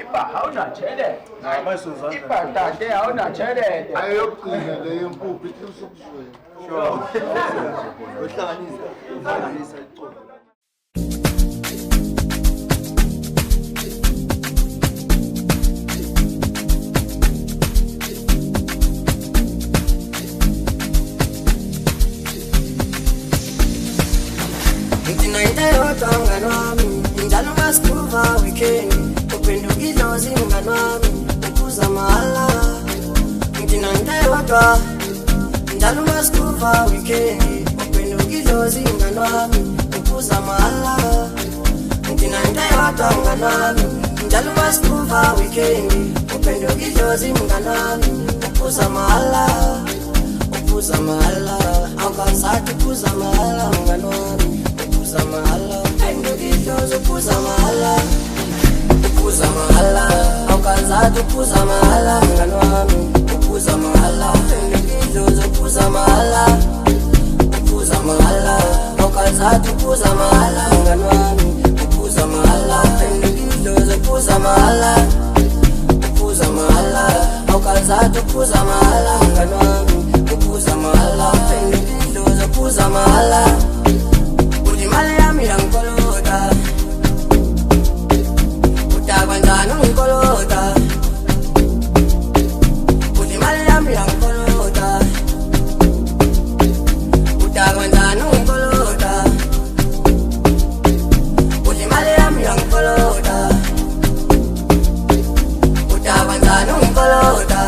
Iba hauna chele. Iba tate hauna chele. Ayoqina le yempuphu ithi usukuzwe. Sure. Uhlanganisa iqobo. Njalo masikuva weekend upendukilo zingani wami ukuza mahala ngidina ngitayodwa njalo masikuva weekend upendukilo zingani wami ukuza mahala ngidina ngitayodwa ngani wami njalo masikuva weekend upendukilo zingani wami ukuza mahala awukazathi ukuza mahala ngani wami ukuza mahala ukuza mahala awukazathi ukuza mahala mngani wami ukuza mahala ukuza mahala awukazathi ukuza mahala mngani wami ukuza mahala ukuza mahala awukazathi ukuza mahala mngani wami ukuza mahala ukuza mahala ulimali yami yangikolota Kwanzani ungikolota Uthi imali yami yangikolota Kwanzani ungikolota Uthi imali yami yangikolota Kwanzani ungikolota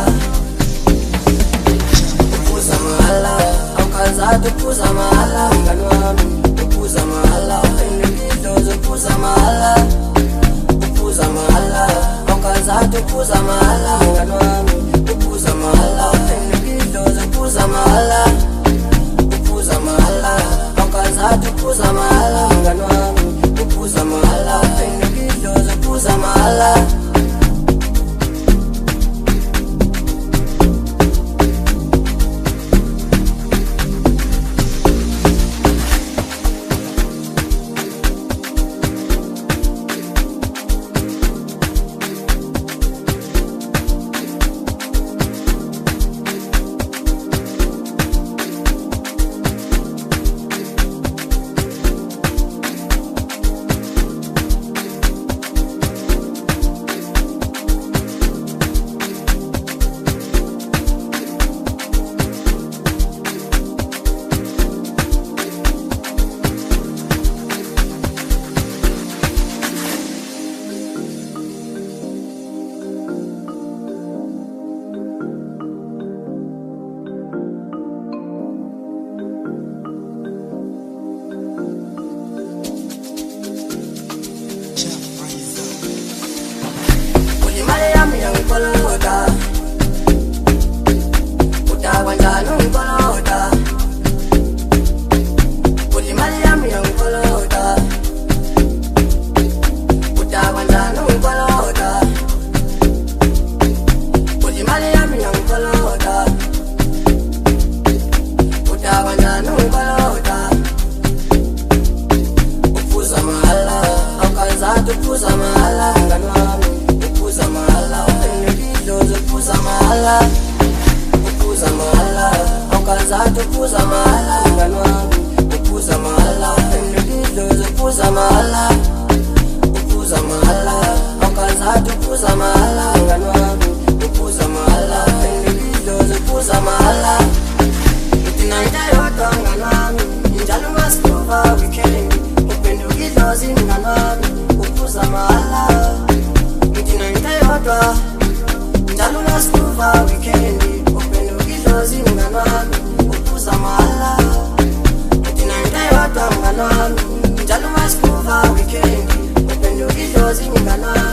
Ukuza mahala awukazathi ukuza mahala mngani wami ukuza mahala ukuza mahala awukazathi ukuza mahala mngani wami ukuza mahala ukuza mahala awukazathi ukuza mahala mngani wami ukuza mahala ukuza mahala Kwanzani ungikolota Uthi imali yami yangikolota Kwanzani ungikolota Uthi imali yami yangikolota Kwanzani ungikolota Ukuza mahala awukazathi ukuza mahala mngani wami ukuza mahala ukuza mahala awukazathi ukuza mahala mngani wami ukuza mahala ukuza mahala awukazathi ukuza mahala mngani wami ukuza mahala ukuza mahala ngidina ngitayodwa mngani wami njalo masikuva weekend upendukilo zingani wami ukuza mahala ngidina ngitayodwa njalo masikuva weekend upendukilo zingani wami ukuza mahala ngidina ngitayodwa mngani wami njalo masikuva weekend upendukilo zingani wami